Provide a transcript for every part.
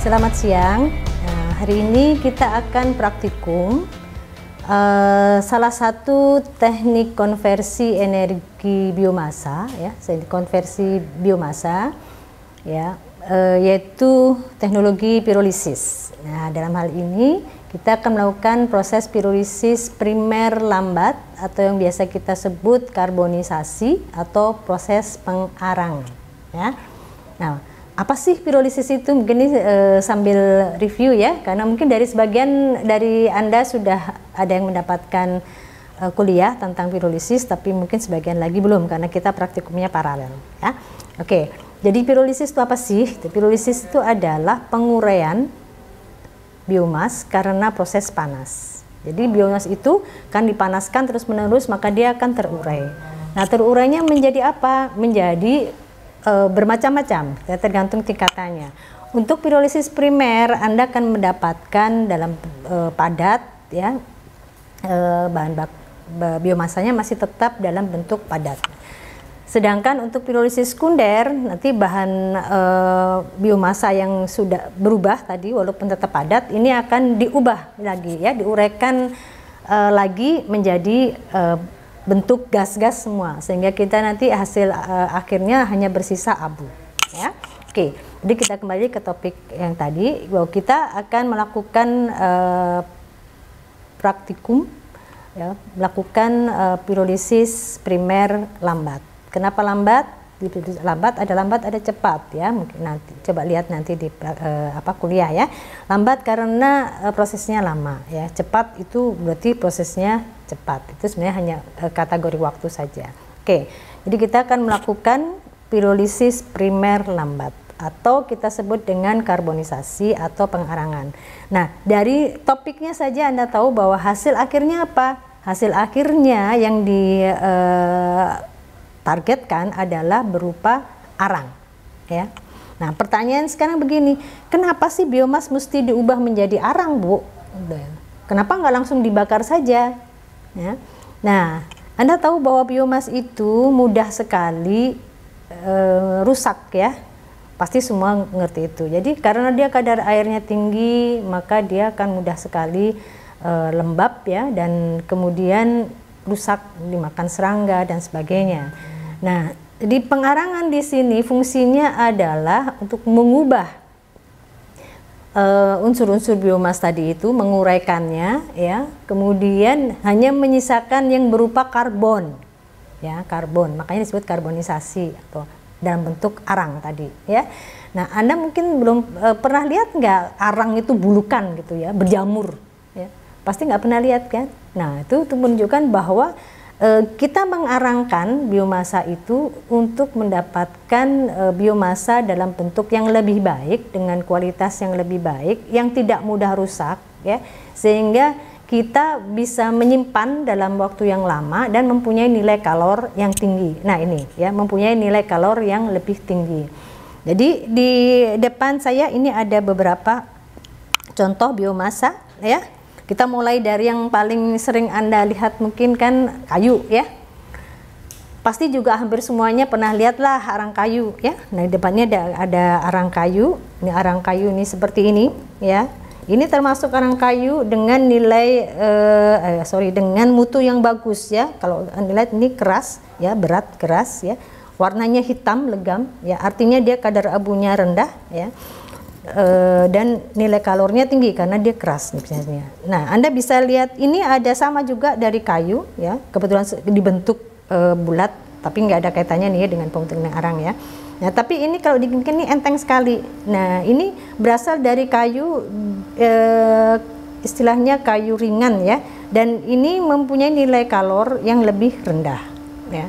Selamat siang. Hari ini kita akan praktikum salah satu teknik konversi energi biomasa, ya, konversi biomasa, ya, yaitu teknologi pirolisis. Nah, dalam hal ini kita akan melakukan proses pirolisis primer lambat atau yang biasa kita sebut karbonisasi atau proses pengarangan. Ya. Nah, apa sih pirolisis itu? Mungkin ini sambil review ya, karena mungkin dari sebagian dari Anda sudah ada yang mendapatkan kuliah tentang pirolisis, tapi mungkin sebagian lagi belum karena kita praktikumnya paralel. Ya. Oke, jadi pirolisis itu apa sih? Pirolisis itu adalah penguraian biomas karena proses panas. Jadi biomas itu kan dipanaskan terus-menerus, maka dia akan terurai. Nah, terurainya menjadi apa? Menjadi bermacam-macam, ya, tergantung tingkatannya. Untuk pirolisis primer, Anda akan mendapatkan dalam padat, ya, biomasanya masih tetap dalam bentuk padat. Sedangkan untuk pirolisis sekunder, nanti bahan biomasa yang sudah berubah tadi, walaupun tetap padat, ini akan diubah lagi, ya, diuraikan lagi menjadi bentuk gas-gas semua, sehingga kita nanti hasil akhirnya hanya bersisa abu, ya. Oke, jadi kita kembali ke topik yang tadi, bahwa kita akan melakukan praktikum, ya, melakukan pirolisis primer lambat. Kenapa lambat? Lambat ada cepat, ya. Mungkin nanti coba lihat nanti di kuliah, ya. Lambat karena prosesnya lama, ya. Cepat itu berarti prosesnya cepat. Itu sebenarnya hanya kategori waktu saja. Oke, jadi kita akan melakukan pirolisis primer lambat atau kita sebut dengan karbonisasi atau pengarangan. Nah, dari topiknya saja Anda tahu bahwa hasil akhirnya apa? Hasil akhirnya yang targetkan adalah berupa arang, ya. Nah, pertanyaan sekarang begini, kenapa sih biomas mesti diubah menjadi arang, Bu? Kenapa nggak langsung dibakar saja? Ya. Nah, Anda tahu bahwa biomas itu mudah sekali rusak, ya. Pasti semua ngerti itu. Jadi karena dia kadar airnya tinggi, maka dia akan mudah sekali lembab, ya, dan kemudian rusak dimakan serangga dan sebagainya. Nah, di pengarangan di sini fungsinya adalah untuk mengubah unsur-unsur biomas tadi itu, menguraikannya, ya, kemudian hanya menyisakan yang berupa karbon, ya, karbon. Makanya disebut karbonisasi atau dalam bentuk arang tadi, ya. Nah, Anda mungkin belum pernah lihat nggak arang itu bulukan gitu, ya, berjamur, ya. Pasti nggak pernah lihat kan? Nah, itu menunjukkan bahwa kita mengarangkan biomasa itu untuk mendapatkan biomasa dalam bentuk yang lebih baik, dengan kualitas yang lebih baik, yang tidak mudah rusak, ya, sehingga kita bisa menyimpan dalam waktu yang lama dan mempunyai nilai kalor yang tinggi. Nah, ini, ya, mempunyai nilai kalor yang lebih tinggi. Jadi di depan saya ini ada beberapa contoh biomasa, ya. Kita mulai dari yang paling sering Anda lihat mungkin kan kayu, ya. Pasti juga hampir semuanya pernah lihatlah arang kayu, ya. Nah, di depannya ada arang kayu. Ini arang kayu ini seperti ini, ya. Ini termasuk arang kayu dengan nilai dengan mutu yang bagus, ya. Kalau Anda lihat ini keras, ya, berat, keras, ya. Warnanya hitam legam, ya. Artinya dia kadar abunya rendah, ya. Dan nilai kalornya tinggi karena dia keras misalnya. Nah, Anda bisa lihat ini ada sama juga dari kayu, ya, kebetulan dibentuk bulat, tapi nggak ada kaitannya nih, ya, dengan pembentukan arang, ya. Nah, tapi ini kalau dibikin ini enteng sekali. Nah, ini berasal dari kayu, istilahnya kayu ringan, ya, dan ini mempunyai nilai kalor yang lebih rendah, ya.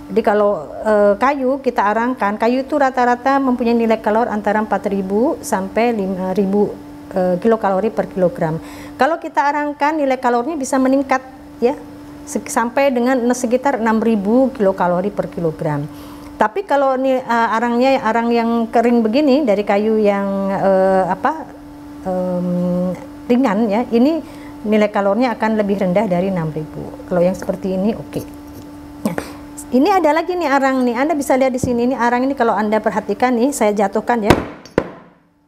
Jadi kalau kayu kita arangkan, kayu itu rata-rata mempunyai nilai kalor antara 4.000 sampai 5.000 kilokalori per kilogram. Kalau kita arangkan, nilai kalornya bisa meningkat, ya, sampai dengan sekitar 6.000 kilokalori per kilogram. Tapi kalau ini arangnya arang yang kering begini dari kayu yang ringan, ya, ini nilai kalornya akan lebih rendah dari 6.000. Kalau yang seperti ini oke. Nah, ini ada lagi nih arang nih, Anda bisa lihat di sini, ini arang ini kalau Anda perhatikan nih, saya jatuhkan, ya.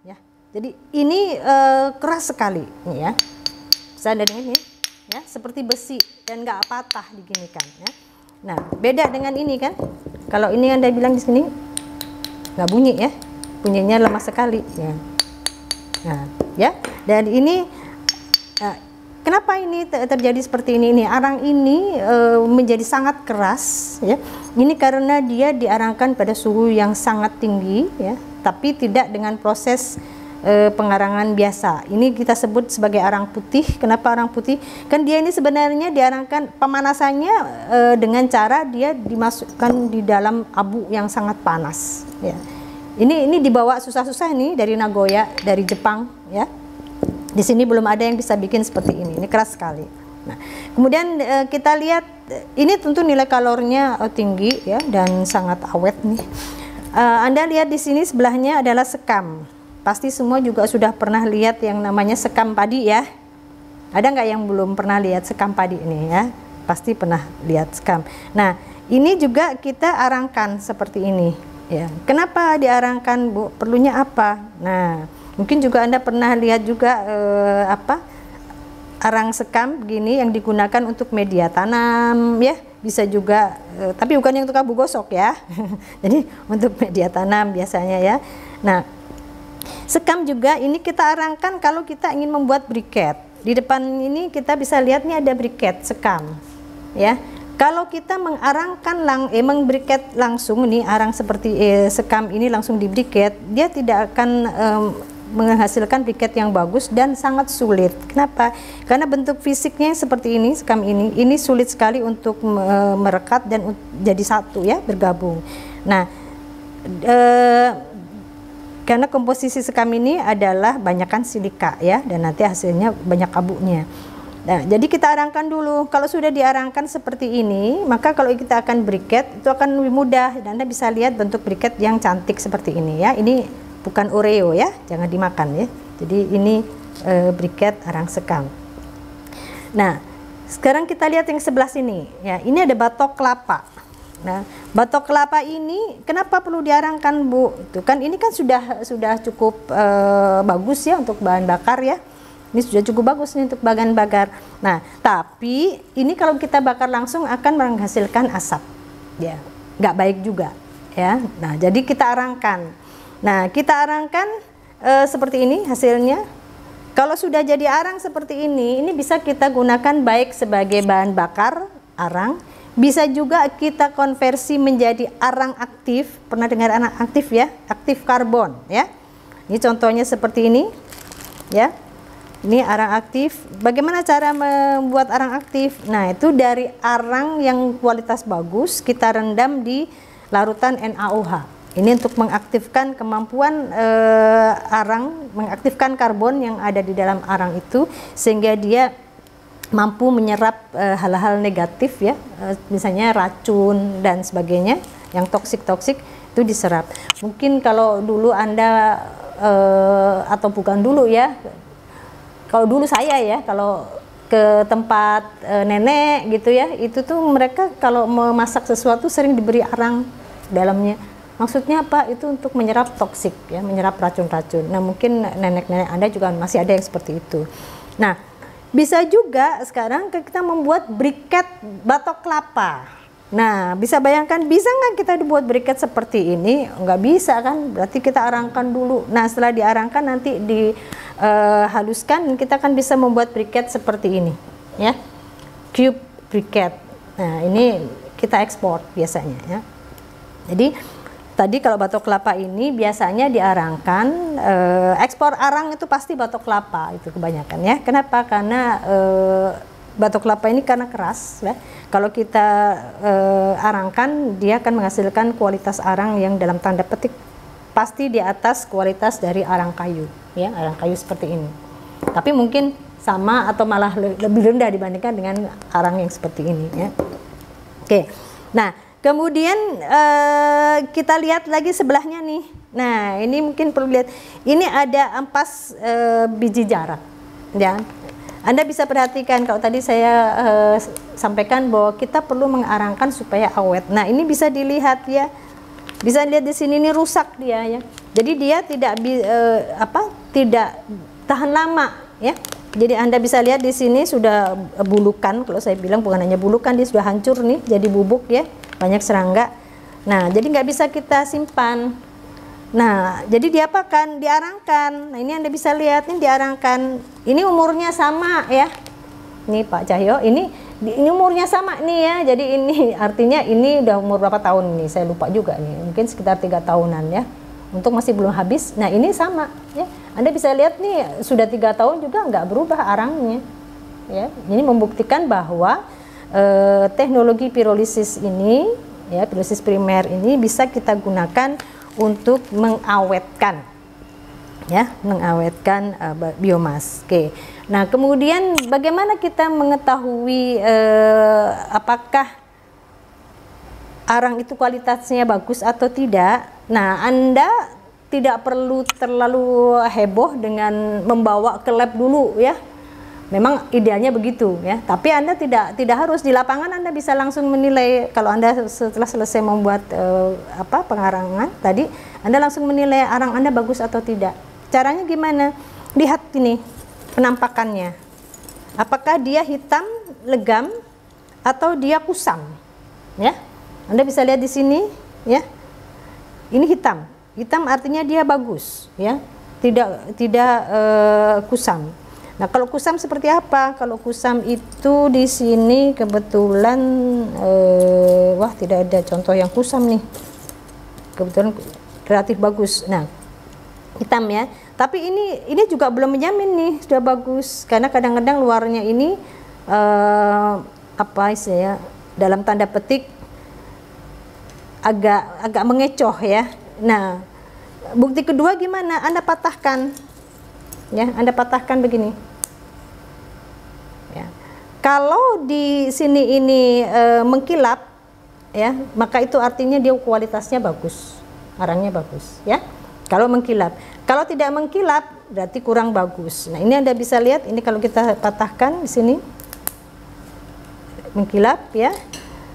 Ya, Jadi ini keras sekali, ini ya. Bisa dari ini, ya, seperti besi dan nggak patah diginikan. Ya. Nah, beda dengan ini kan. Kalau ini Anda bilang di sini nggak bunyi ya, bunyinya lemah sekali. Ya. Nah, ya. Dan ini, kenapa ini terjadi seperti ini? Ini arang ini menjadi sangat keras, ya. Ini karena dia diarangkan pada suhu yang sangat tinggi, ya, tapi tidak dengan proses pengarangan biasa. Ini kita sebut sebagai arang putih. Kenapa arang putih? Kan dia ini sebenarnya diarangkan pemanasannya dengan cara dia dimasukkan di dalam abu yang sangat panas. Ya. Ini dibawa susah-susah nih dari Nagoya, dari Jepang. Ya. Di sini belum ada yang bisa bikin seperti ini. Ini keras sekali. Nah, kemudian kita lihat ini tentu nilai kalorinya tinggi ya dan sangat awet nih. Anda lihat di sini sebelahnya adalah sekam. Pasti semua juga sudah pernah lihat yang namanya sekam padi ya. Ada nggak yang belum pernah lihat sekam padi ini ya? Pasti pernah lihat sekam. Nah, ini juga kita arangkan seperti ini ya. Kenapa diarangkan, Bu? Perlunya apa? Nah, mungkin juga Anda pernah lihat juga arang sekam begini yang digunakan untuk media tanam ya. Bisa juga tapi bukan yang untuk abu gosok ya. Jadi untuk media tanam biasanya ya. Nah, sekam juga ini kita arangkan kalau kita ingin membuat briket. Di depan ini kita bisa lihat nih ada briket sekam ya. Kalau kita mengarangkan mengbriket langsung nih, arang seperti sekam ini langsung di briket, dia tidak akan menghasilkan briket yang bagus dan sangat sulit. Kenapa? Karena bentuk fisiknya seperti ini, sekam ini sulit sekali untuk merekat dan jadi satu ya, bergabung. Nah, karena komposisi sekam ini adalah banyakkan silika ya, dan nanti hasilnya banyak abunya. Nah, jadi kita arangkan dulu. Kalau sudah diarangkan seperti ini, maka kalau kita akan briket itu akan lebih mudah. Dan Anda bisa lihat bentuk briket yang cantik seperti ini ya. Ini bukan Oreo ya, jangan dimakan ya. Jadi ini briket arang sekam. Nah, sekarang kita lihat yang sebelah sini ya. Ini ada batok kelapa. Nah, batok kelapa ini kenapa perlu diarangkan, Bu? Itu kan ini kan sudah cukup bagus ya untuk bahan bakar ya. Ini sudah cukup bagus nih untuk bahan bakar. Nah, tapi ini kalau kita bakar langsung akan menghasilkan asap. Ya, nggak baik juga ya. Nah, jadi kita arangkan. Nah, kita arangkan seperti ini hasilnya. Kalau sudah jadi arang seperti ini bisa kita gunakan baik sebagai bahan bakar arang. Bisa juga kita konversi menjadi arang aktif. Pernah dengar arang aktif ya? Aktif karbon ya. Ini contohnya seperti ini ya. Ini arang aktif. Bagaimana cara membuat arang aktif? Nah, itu dari arang yang kualitas bagus kita rendam di larutan NaOH. Ini untuk mengaktifkan kemampuan arang, mengaktifkan karbon yang ada di dalam arang itu sehingga dia mampu menyerap hal-hal negatif ya, misalnya racun dan sebagainya yang toksik itu diserap. Mungkin kalau dulu Anda atau bukan dulu ya, kalau dulu saya ya, kalau ke tempat nenek gitu ya, itu tuh mereka kalau memasak sesuatu sering diberi arang dalamnya. Maksudnya apa? Itu untuk menyerap toksik ya, menyerap racun-racun. Nah, mungkin nenek-nenek Anda juga masih ada yang seperti itu. Nah, bisa juga sekarang kita membuat briket batok kelapa. Nah, bisa bayangkan, bisa nggak kita dibuat briket seperti ini? Nggak bisa kan, berarti kita arangkan dulu. Nah, setelah diarangkan nanti dihaluskan, kita kan bisa membuat briket seperti ini ya, cube briket. Nah, ini kita ekspor biasanya ya. Jadi tadi kalau batok kelapa ini biasanya diarangkan, ekspor arang itu pasti batok kelapa itu kebanyakan ya. Kenapa? Karena batok kelapa ini karena keras ya. Kalau kita arangkan, dia akan menghasilkan kualitas arang yang dalam tanda petik pasti di atas kualitas dari arang kayu ya, arang kayu seperti ini. Tapi mungkin sama atau malah lebih rendah dibandingkan dengan arang yang seperti ini ya. Oke. Nah, kemudian kita lihat lagi sebelahnya nih. Nah, ini mungkin perlu lihat. Ini ada ampas biji jarak. Ya. Anda bisa perhatikan kalau tadi saya sampaikan bahwa kita perlu mengarangkan supaya awet. Nah, ini bisa dilihat ya. Bisa lihat di sini, ini rusak dia ya. Jadi dia tidak tidak tahan lama ya. Jadi Anda bisa lihat di sini sudah bulukan, kalau saya bilang bukan hanya bulukan, dia sudah hancur nih, jadi bubuk ya, banyak serangga. Nah, jadi nggak bisa kita simpan. Nah, jadi diapakan? Diarangkan. Nah, ini Anda bisa lihat nih diarangkan. Ini umurnya sama ya. Ini Pak Cahyo, ini umurnya sama nih ya. Jadi ini artinya ini udah umur berapa tahun nih? Saya lupa juga nih. Mungkin sekitar 3 tahunan ya. Untuk masih belum habis. Nah, ini sama ya. Anda bisa lihat nih sudah 3 tahun juga nggak berubah arangnya. Ya, ini membuktikan bahwa teknologi pirolisis ini, ya, pirolisis primer ini bisa kita gunakan untuk mengawetkan, ya, mengawetkan biomas. Oke. Nah, kemudian bagaimana kita mengetahui apakah arang itu kualitasnya bagus atau tidak? Nah, Anda tidak perlu terlalu heboh dengan membawa ke lab dulu ya. Memang idealnya begitu ya. Tapi Anda tidak harus di lapangan. Anda bisa langsung menilai. Kalau Anda setelah selesai membuat pengarangan tadi, Anda langsung menilai arang Anda bagus atau tidak. Caranya gimana? Lihat ini penampakannya. Apakah dia hitam, legam, atau dia kusam? Ya. Anda bisa lihat di sini ya. Ini hitam. Hitam artinya dia bagus ya. Tidak kusam. Nah, kalau kusam seperti apa? Kalau kusam itu di sini kebetulan wah, tidak ada contoh yang kusam nih. Kebetulan relatif bagus. Nah, hitam ya. Tapi ini juga belum menjamin nih sudah bagus, karena kadang-kadang luarnya ini apa istilahnya, dalam tanda petik agak mengecoh ya. Nah, bukti kedua gimana? Anda patahkan ya, Anda patahkan begini ya. Kalau di sini ini mengkilap ya, maka itu artinya dia kualitasnya bagus, arangnya bagus ya. Kalau mengkilap, kalau tidak mengkilap berarti kurang bagus. Nah, ini Anda bisa lihat, ini kalau kita patahkan di sini mengkilap ya.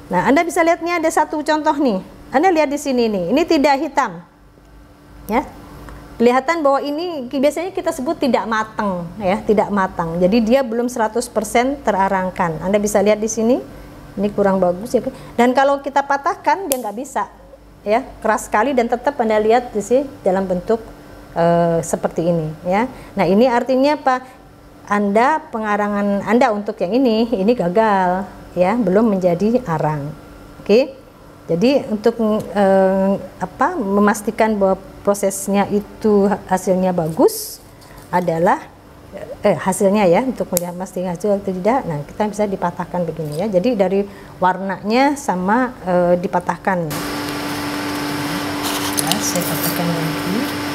Nah, Anda bisa lihat nih ada satu contoh nih. Anda lihat di sini nih, ini tidak hitam ya. Kelihatan bahwa ini biasanya kita sebut tidak matang ya, tidak matang. Jadi dia belum 100% terarangkan. Anda bisa lihat di sini, ini kurang bagus ya. Dan kalau kita patahkan dia nggak bisa ya, keras sekali, dan tetap Anda lihat di sini dalam bentuk seperti ini ya. Nah, ini artinya apa? Anda, pengarangan Anda untuk yang ini gagal ya, belum menjadi arang. Oke. Jadi untuk memastikan bahwa prosesnya itu hasilnya bagus adalah hasilnya ya, untuk memastikan hasil atau tidak. Nah, kita bisa dipatahkan begini ya. Jadi dari warnanya sama dipatahkan. Nah, saya patahkan lagi.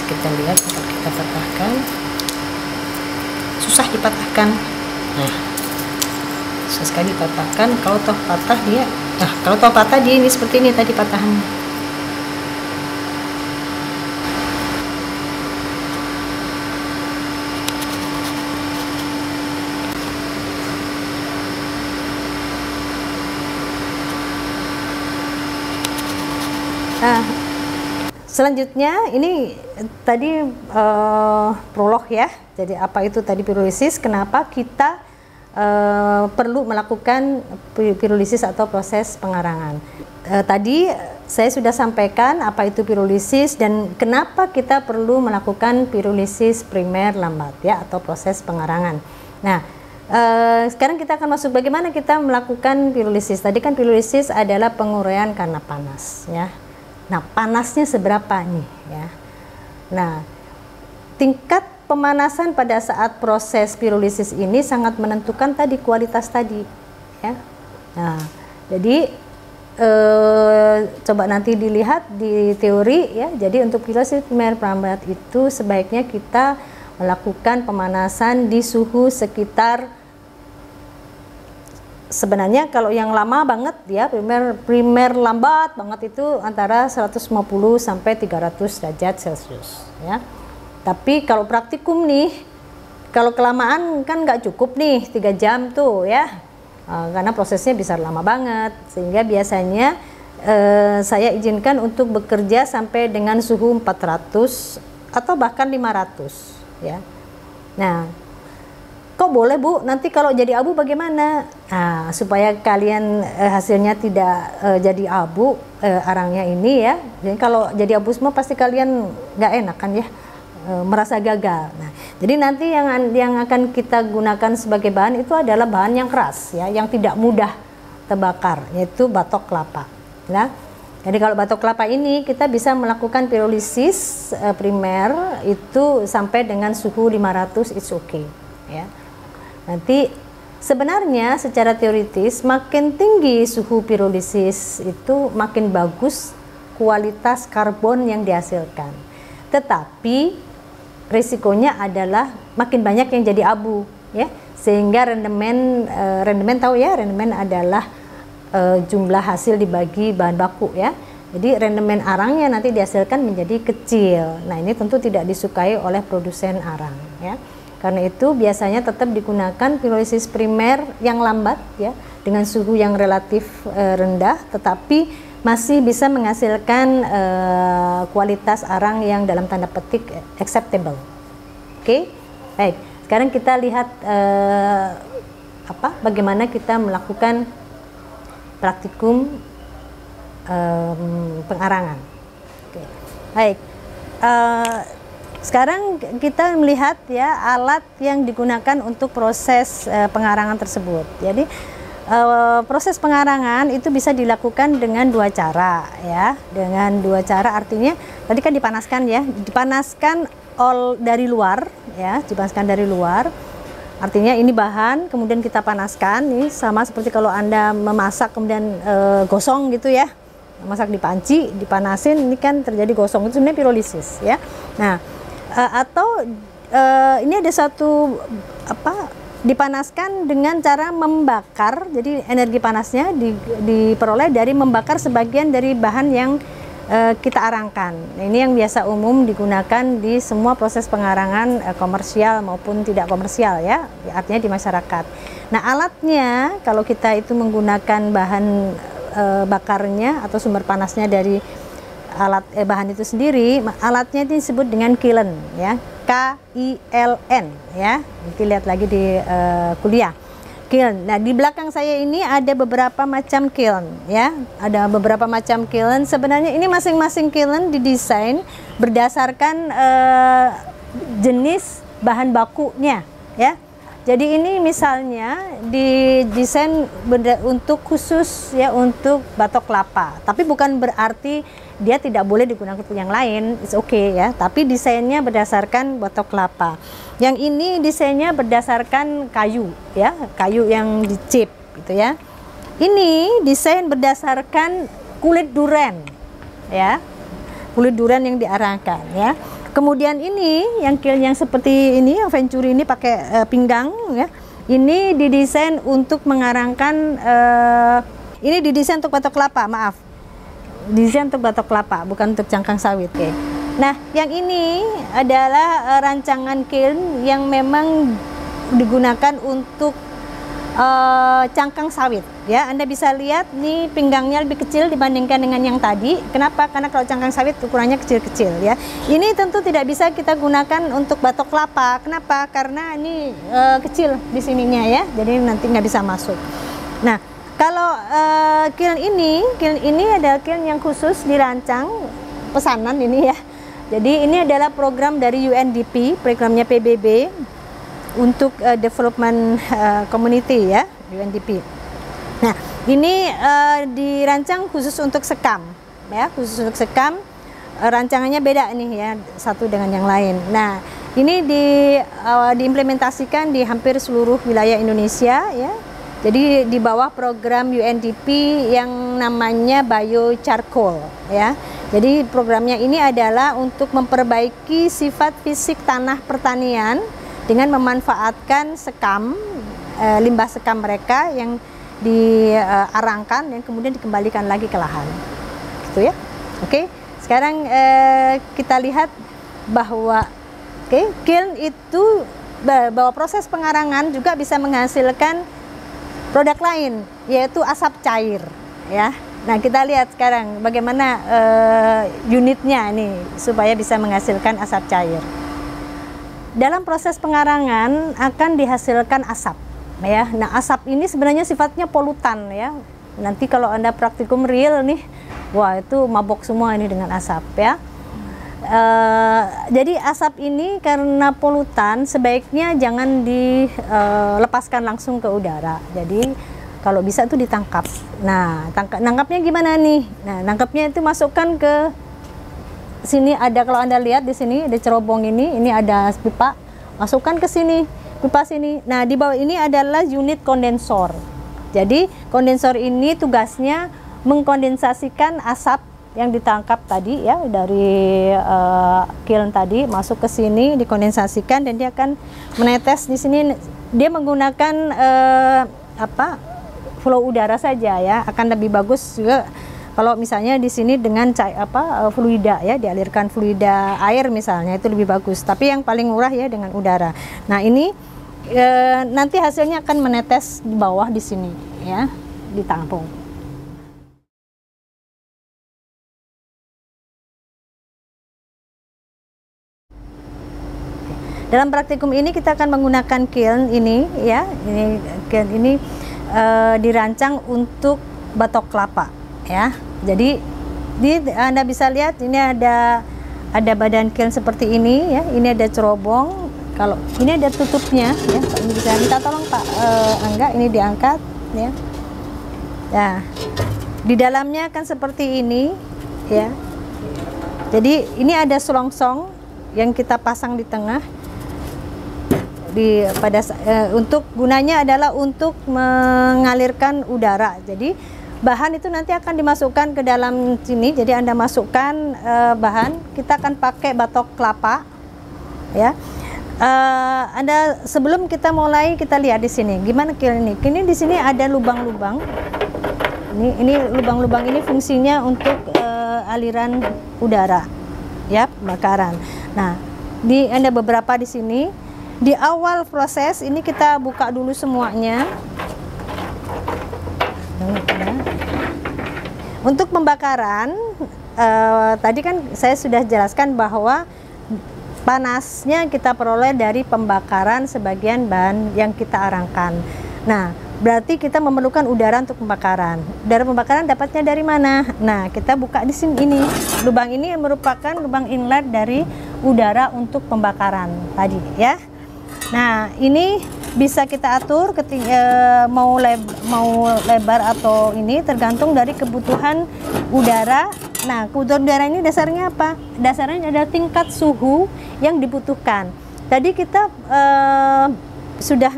Kita lihat, kalau kita patahkan susah dipatahkan. Nah, susah sekali dipatahkan. Kalau toh patah dia, nah kalau toh patah dia ini seperti ini tadi patahannya. Nah, selanjutnya ini tadi prolog ya. Jadi apa itu tadi pirolisis? Kenapa kita perlu melakukan pirolisis atau proses pengarangan? Tadi saya sudah sampaikan apa itu pirolisis dan kenapa kita perlu melakukan pirolisis primer lambat ya, atau proses pengarangan. Nah, sekarang kita akan masuk bagaimana kita melakukan pirolisis. Tadi kan pirolisis adalah penguraian karena panas ya. Nah, panasnya seberapa nih ya. Nah, tingkat pemanasan pada saat proses pirolisis ini sangat menentukan tadi kualitas tadi ya. Nah, jadi coba nanti dilihat di teori ya. Jadi untuk pirolisis primer lambat itu sebaiknya kita melakukan pemanasan di suhu sekitar sebenarnya kalau yang lama banget ya, primer lambat banget itu antara 150 sampai 300 derajat Celcius ya. Tapi kalau praktikum nih, kalau kelamaan kan nggak cukup nih 3 jam tuh ya, karena prosesnya bisa lama banget, sehingga biasanya saya izinkan untuk bekerja sampai dengan suhu 400 atau bahkan 500 ya. Nah, kok boleh Bu, nanti kalau jadi abu bagaimana? Nah, supaya kalian hasilnya tidak jadi abu arangnya ini ya. Jadi kalau jadi abu semua pasti kalian nggak enak kan ya, merasa gagal. Nah, jadi nanti yang akan kita gunakan sebagai bahan itu adalah bahan yang keras ya, yang tidak mudah terbakar, yaitu batok kelapa. Nah, jadi kalau batok kelapa ini kita bisa melakukan pirolisis primer itu sampai dengan suhu 500, it's okay ya. Nanti sebenarnya secara teoritis makin tinggi suhu pirolisis itu makin bagus kualitas karbon yang dihasilkan. Tetapi risikonya adalah makin banyak yang jadi abu ya, sehingga rendemen tahu ya, rendemen adalah jumlah hasil dibagi bahan baku ya. Jadi rendemen arangnya nanti dihasilkan menjadi kecil. Nah, ini tentu tidak disukai oleh produsen arang ya. Karena itu biasanya tetap digunakan pirolisis primer yang lambat ya, dengan suhu yang relatif rendah, tetapi masih bisa menghasilkan kualitas arang yang dalam tanda petik acceptable. Oke, baik. Sekarang kita lihat bagaimana kita melakukan praktikum pengarangan. Oke, baik. Sekarang kita melihat ya alat yang digunakan untuk proses pengarangan tersebut. Jadi proses pengarangan itu bisa dilakukan dengan 2 cara ya. Dengan 2 cara artinya tadi kan dipanaskan ya, dipanaskan dari luar ya, dipanaskan dari luar. Artinya ini bahan kemudian kita panaskan, ini sama seperti kalau Anda memasak kemudian gosong gitu ya. Masak di panci, dipanasin, ini kan terjadi gosong, itu sebenarnya pirolisis ya. Nah, ini ada satu dipanaskan dengan cara membakar, jadi energi panasnya diperoleh dari membakar sebagian dari bahan yang kita arangkan. Nah, ini yang biasa umum digunakan di semua proses pengarangan komersial maupun tidak komersial ya, artinya di masyarakat. Nah, alatnya kalau kita itu menggunakan bahan bakarnya atau sumber panasnya dari bahan itu sendiri, alatnya itu disebut dengan kiln ya, KILN ya, nanti lihat lagi di kuliah. Kiln. Nah, di belakang saya ini ada beberapa macam kiln ya, ada beberapa macam kiln. Sebenarnya ini masing-masing kiln didesain berdasarkan jenis bahan bakunya ya. Jadi ini misalnya didesain untuk khusus ya untuk batok kelapa, tapi bukan berarti dia tidak boleh digunakan untuk yang lain, it's okay ya. Tapi desainnya berdasarkan batok kelapa. Yang ini desainnya berdasarkan kayu ya, kayu yang dicip gitu ya. Ini desain berdasarkan kulit duren ya, kulit duren yang diarahkan ya. Kemudian ini yang kiln yang seperti ini, yang Venturi ini pakai pinggang ya. Ini didesain untuk mengarangkan ini didesain untuk batok kelapa, maaf. Desain untuk batok kelapa, bukan untuk cangkang sawit. Oke. Nah, yang ini adalah rancangan kiln yang memang digunakan untuk cangkang sawit ya. Anda bisa lihat nih pinggangnya lebih kecil dibandingkan dengan yang tadi. Kenapa? Karena kalau cangkang sawit ukurannya kecil-kecil ya. Ini tentu tidak bisa kita gunakan untuk batok kelapa. Kenapa? Karena ini kecil di sininya ya, jadi nanti nggak bisa masuk. Nah, kalau kiln ini adalah kiln yang khusus dirancang pesanan ini ya. Jadi ini adalah program dari UNDP, programnya PBB untuk development community ya, UNDP. Nah, ini dirancang khusus untuk sekam ya, khusus untuk sekam. Rancangannya beda nih ya, satu dengan yang lain. Nah, ini diimplementasikan di hampir seluruh wilayah Indonesia ya. Jadi di bawah program UNDP yang namanya Biochar-Coal ya. Jadi programnya ini adalah untuk memperbaiki sifat fisik tanah pertanian dengan memanfaatkan sekam, limbah sekam mereka diarangkan dan kemudian dikembalikan lagi ke lahan, gitu ya. Oke, sekarang kita lihat bahwa kiln itu, bahwa proses pengarangan juga bisa menghasilkan produk lain, yaitu asap cair, ya. Nah, kita lihat sekarang bagaimana unitnya ini supaya bisa menghasilkan asap cair. Dalam proses pengarangan akan dihasilkan asap, ya. Nah, asap ini sebenarnya sifatnya polutan, ya. Nanti kalau Anda praktikum real nih, wah itu mabok semua ini dengan asap, ya. Jadi asap ini karena polutan sebaiknya jangan dilepaskan langsung ke udara. Jadi kalau bisa itu ditangkap. Nah, nangkapnya gimana nih? Nah, nangkapnya itu masukkan ke sini, ada, kalau Anda lihat di sini ada cerobong ini ada pipa, masukkan ke sini, pipa sini. Nah, di bawah ini adalah unit kondensor. Jadi kondensor ini tugasnya mengkondensasikan asap yang ditangkap tadi, ya, dari kiln tadi masuk ke sini, dikondensasikan dan dia akan menetes di sini. Dia menggunakan flow udara saja, ya. Akan lebih bagus juga kalau misalnya di sini dengan fluida, ya, dialirkan fluida air misalnya, itu lebih bagus. Tapi yang paling murah ya dengan udara. Nah, ini nanti hasilnya akan menetes di bawah di sini, ya, ditampung. Dalam praktikum ini kita akan menggunakan kiln ini, ya. Kiln ini dirancang untuk batok kelapa, ya. Jadi Anda bisa lihat ini ada badan kiln seperti ini, ya. Ini ada cerobong. Kalau ini ada tutupnya, ya. Ini bisa minta tolong Pak Angga, ini diangkat, ya. Nah, di dalamnya akan seperti ini, ya. Jadi ini ada selongsong yang kita pasang di tengah. Untuk gunanya adalah untuk mengalirkan udara. Jadi bahan itu nanti akan dimasukkan ke dalam sini. Jadi Anda masukkan bahan, kita akan pakai batok kelapa, ya. Anda, sebelum kita mulai, kita lihat di sini gimana kiln ini. Ini di sini ada lubang-lubang. Ini lubang-lubang ini fungsinya untuk aliran udara, ya, pembakaran. Nah, ada beberapa di sini. Di awal proses ini kita buka dulu semuanya. Untuk pembakaran, tadi kan saya sudah jelaskan bahwa panasnya kita peroleh dari pembakaran sebagian bahan yang kita arangkan. Nah, berarti kita memerlukan udara untuk pembakaran. Udara pembakaran dapatnya dari mana? Nah, kita buka di sini ini. Lubang ini merupakan lubang inlet dari udara untuk pembakaran tadi, ya. Nah, ini bisa kita atur mau lebar atau ini tergantung dari kebutuhan udara. Nah, kebutuhan udara ini dasarnya apa? Dasarnya ada tingkat suhu yang dibutuhkan. Tadi kita sudah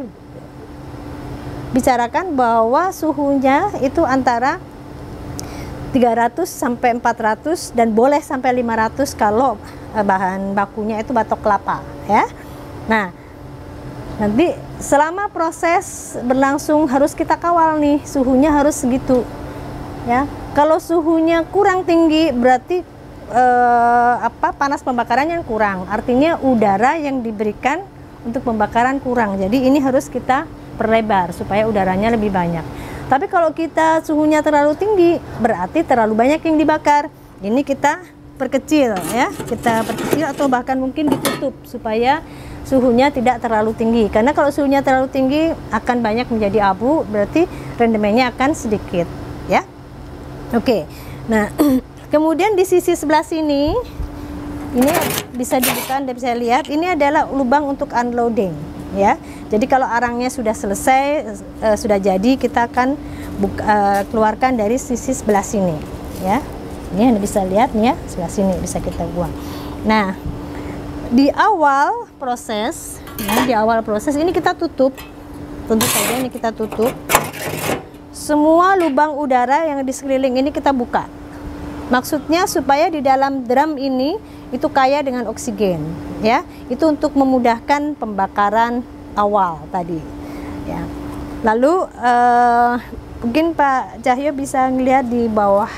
bicarakan bahwa suhunya itu antara 300 sampai 400 dan boleh sampai 500 kalau bahan bakunya itu batok kelapa, ya. Nah, nanti selama proses berlangsung harus kita kawal nih, suhunya harus segitu, ya. Kalau suhunya kurang tinggi berarti panas pembakarannya kurang, artinya udara yang diberikan untuk pembakaran kurang. Jadi ini harus kita perlebar supaya udaranya lebih banyak. Tapi kalau kita suhunya terlalu tinggi berarti terlalu banyak yang dibakar. Ini kita perkecil, ya, kita perkecil atau bahkan mungkin ditutup supaya suhunya tidak terlalu tinggi. Karena kalau suhunya terlalu tinggi akan banyak menjadi abu, berarti rendemennya akan sedikit, ya. Oke. Nah, kemudian di sisi sebelah sini ini bisa dibuka, Anda bisa lihat ini adalah lubang untuk unloading, ya. Jadi kalau arangnya sudah selesai, sudah jadi, kita akan keluarkan dari sisi sebelah sini, ya. Ini Anda bisa lihat nih, ya, sebelah sini bisa kita buang. Nah, di awal proses, ya, di awal proses ini kita tutup, tentu saja ini kita tutup. Semua lubang udara yang di sekeliling ini kita buka. Maksudnya supaya di dalam drum ini itu kaya dengan oksigen, ya. Itu untuk memudahkan pembakaran awal tadi, ya. Lalu mungkin Pak Cahyo bisa ngelihat di bawah.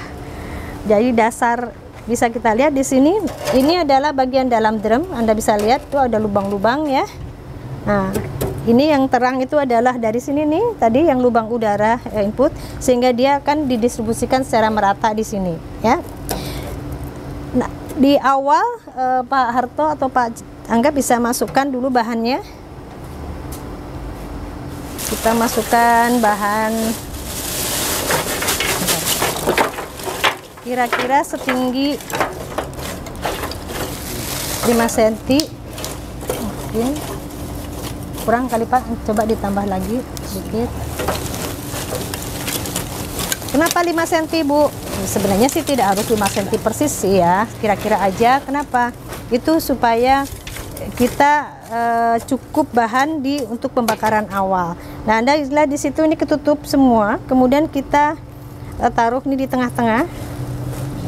Jadi dasar bisa kita lihat di sini. Ini adalah bagian dalam drum. Anda bisa lihat tuh ada lubang-lubang ya. Nah, ini yang terang itu adalah dari sini nih, tadi yang lubang udara input, sehingga dia akan didistribusikan secara merata di sini ya. Nah, di awal Pak Harto atau Pak Angga bisa masukkan dulu bahannya. Kita masukkan bahan kira-kira setinggi 5 cm. Mungkin kurang kali Pak, coba ditambah lagi sedikit. Kenapa 5 cm Bu? Sebenarnya sih tidak harus 5 cm persis sih ya, kira-kira aja. Kenapa? Itu supaya kita cukup bahan untuk pembakaran awal. Nah, Anda lihat di situ ini ketutup semua, kemudian kita taruh ini di tengah-tengah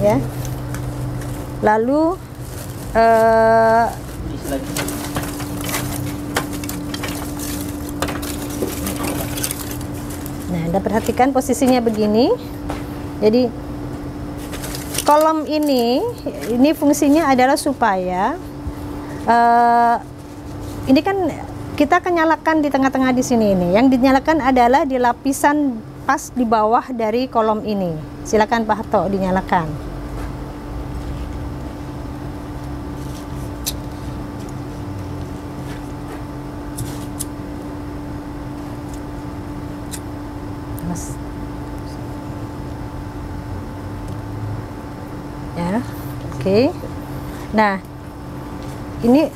ya. Lalu nah, Anda perhatikan posisinya begini. Jadi kolom ini fungsinya adalah supaya ini kan kita akan nyalakan di tengah-tengah di sini ini. Yang dinyalakan adalah di lapisan pas di bawah dari kolom ini. Silakan Pak Harto dinyalakan. Ya, oke. Nah, ini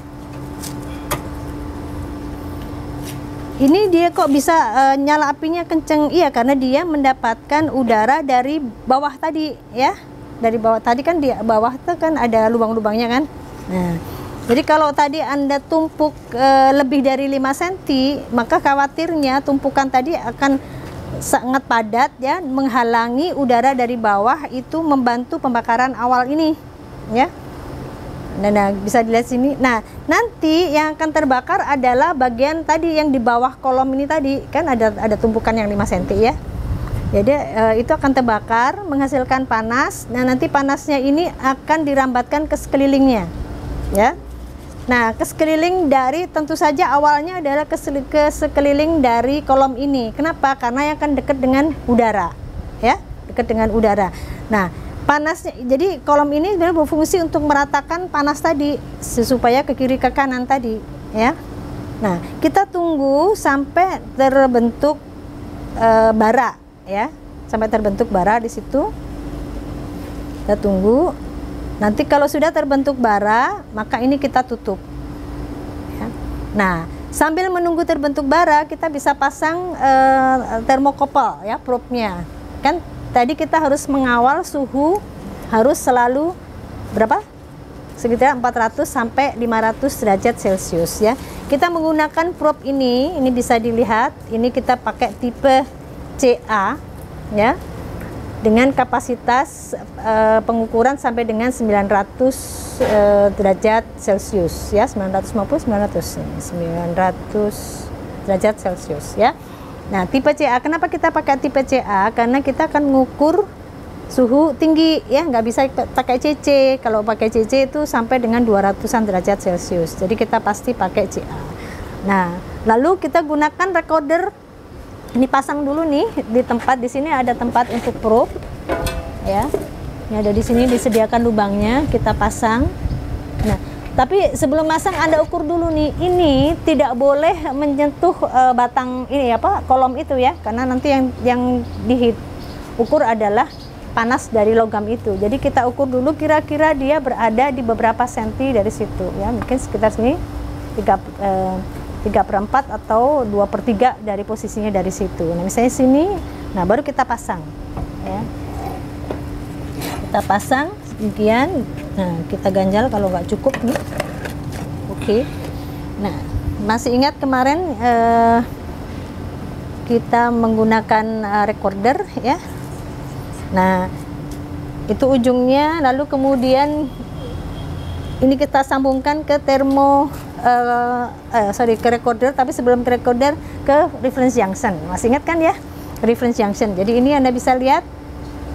dia kok bisa nyala apinya kenceng? Iya, karena dia mendapatkan udara dari bawah tadi ya. Dari bawah tadi kan, di bawah itu kan ada lubang-lubangnya kan. Nah, jadi kalau tadi Anda tumpuk lebih dari 5 cm, maka khawatirnya tumpukan tadi akan sangat padat ya, menghalangi udara dari bawah itu membantu pembakaran awal ini ya. Nah, bisa dilihat sini. Nah, nanti yang akan terbakar adalah bagian tadi yang di bawah kolom ini tadi kan ada tumpukan yang 5 cm ya. Jadi itu akan terbakar menghasilkan panas. Nah, nanti panasnya ini akan dirambatkan ke sekelilingnya ya. Nah, ke sekeliling dari, tentu saja awalnya adalah ke sekeliling dari kolom ini. Kenapa? Karena yang akan dekat dengan udara ya, dekat dengan udara. Nah, panasnya, jadi kolom ini sebenarnya berfungsi untuk meratakan panas tadi supaya ke kiri ke kanan tadi ya. Nah, kita tunggu sampai terbentuk bara ya, sampai terbentuk bara di situ. Kita tunggu. Nanti kalau sudah terbentuk bara, maka ini kita tutup ya. Nah, sambil menunggu terbentuk bara, kita bisa pasang termokopel ya, probe-nya. Kan tadi kita harus mengawal suhu harus selalu berapa? Sekitar 400 sampai 500 derajat Celcius ya. Kita menggunakan probe ini bisa dilihat, ini kita pakai tipe CA ya, dengan kapasitas pengukuran sampai dengan 900 derajat Celcius ya, 900 derajat Celcius ya. Nah, tipe CA, kenapa kita pakai tipe CA? Karena kita akan mengukur suhu tinggi ya, nggak bisa pakai CC. Kalau pakai CC itu sampai dengan 200-an derajat Celcius. Jadi kita pasti pakai CA. Nah, lalu kita gunakan recorder. Ini pasang dulu nih di tempat, di sini ada tempat untuk probe ya. Ini ada di sini disediakan lubangnya, kita pasang. Nah, tapi sebelum pasang Anda ukur dulu nih, ini tidak boleh menyentuh batang ini apa, kolom itu ya, karena nanti yang diukur adalah panas dari logam itu. Jadi kita ukur dulu kira-kira dia berada di beberapa senti dari situ ya, mungkin sekitar sini 3/4 atau 2/3 dari posisinya dari situ. Nah, misalnya sini, nah baru kita pasang ya. Kita pasang demikian. Nah, kita ganjal kalau nggak cukup nih. Oke. Nah, masih ingat kemarin kita menggunakan recorder ya. Nah, itu ujungnya, lalu kemudian ini kita sambungkan ke ke recorder, tapi sebelum ke recorder ke reference junction. Masih ingat kan ya? reference junction. Jadi ini Anda bisa lihat,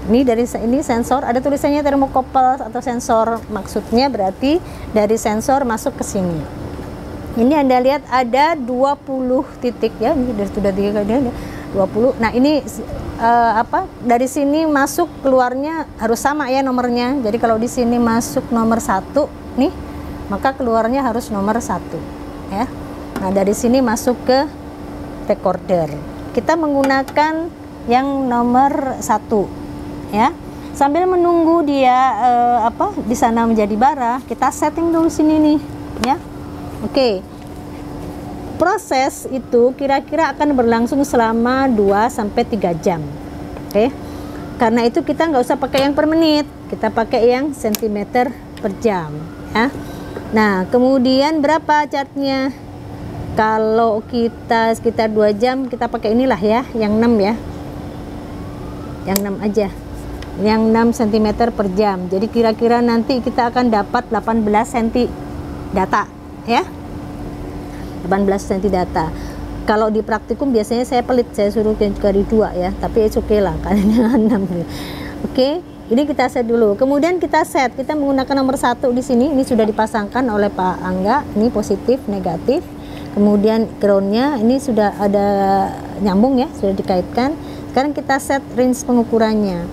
ini dari ini sensor, ada tulisannya thermocouple atau sensor, maksudnya berarti dari sensor masuk ke sini. Ini Anda lihat ada 20 titik ya, ini sudah 20. Nah ini dari sini masuk keluarnya harus sama ya nomornya. Jadi kalau di sini masuk nomor 1 nih, maka keluarnya harus nomor 1 ya. Nah dari sini masuk ke recorder, kita menggunakan yang nomor 1 ya. Sambil menunggu dia di sana menjadi bara, kita setting dulu sini nih ya. Oke. Proses itu kira-kira akan berlangsung selama 2-3 jam. Oke. Karena itu kita nggak usah pakai yang per menit, kita pakai yang sentimeter per jam ya. Nah, kemudian berapa chartnya? Kalau kita sekitar 2 jam, kita pakai inilah ya, yang 6 ya. Yang 6 aja. Yang 6 cm per jam. Jadi kira-kira nanti kita akan dapat 18 cm data ya. 18 cm data. Kalau di praktikum biasanya saya pelit, saya suruh kali 2 ya, tapi oke lah kalian 6. Oke, ini kita set dulu. Kemudian kita set, kita menggunakan nomor 1 di sini. Ini sudah dipasangkan oleh Pak Angga. Ini positif, negatif. Kemudian groundnya ini sudah ada nyambung ya, sudah dikaitkan. Sekarang kita set range pengukurannya.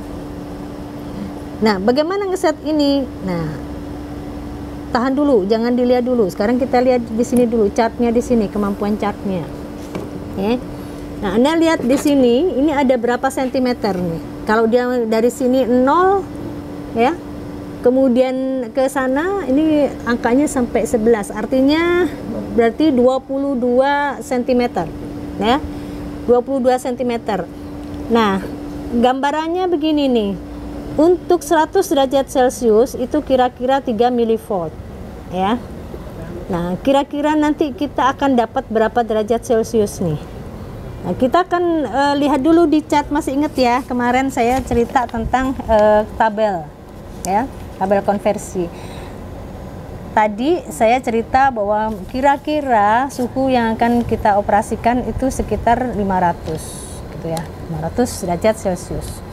Nah, bagaimana ngeset ini? Nah, tahan dulu, jangan dilihat dulu. Sekarang kita lihat di sini dulu, chartnya di sini, kemampuan chartnya. Ya. Nah, Anda lihat di sini, ini ada berapa sentimeter nih? Kalau dia dari sini 0, ya, kemudian ke sana, ini angkanya sampai 11. Artinya berarti 22 cm, ya, 22 cm. Nah, gambarannya begini nih. Untuk 100 derajat Celcius itu kira-kira 3 mV ya. Nah, kira-kira nanti kita akan dapat berapa derajat Celcius nih. Nah, kita akan lihat dulu di chart. Masih ingat ya, kemarin saya cerita tentang tabel ya, tabel konversi. Tadi saya cerita bahwa kira-kira suhu yang akan kita operasikan itu sekitar 500 gitu ya, 500 derajat Celcius.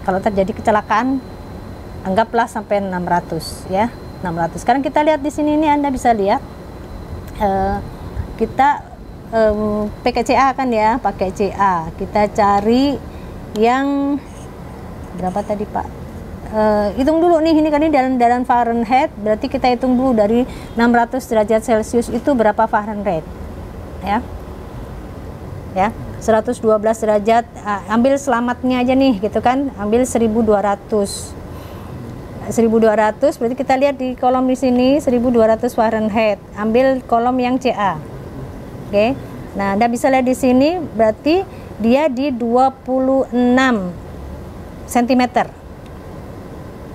Kalau terjadi kecelakaan, anggaplah sampai 600 ya, 600. Sekarang kita lihat di sini, ini Anda bisa lihat kita pakai CA kan ya, pakai CA. Kita cari yang berapa tadi Pak? Hitung dulu nih, ini kan ini dalam Fahrenheit, berarti kita hitung dulu dari 600 derajat Celcius itu berapa Fahrenheit ya. Ya, 112 derajat, ambil selamatnya aja nih gitu kan, ambil 1200 berarti kita lihat di kolom di sini 1200 Fahrenheit, ambil kolom yang CA. Oke. Nah, Anda bisa lihat di sini berarti dia di 26 cm.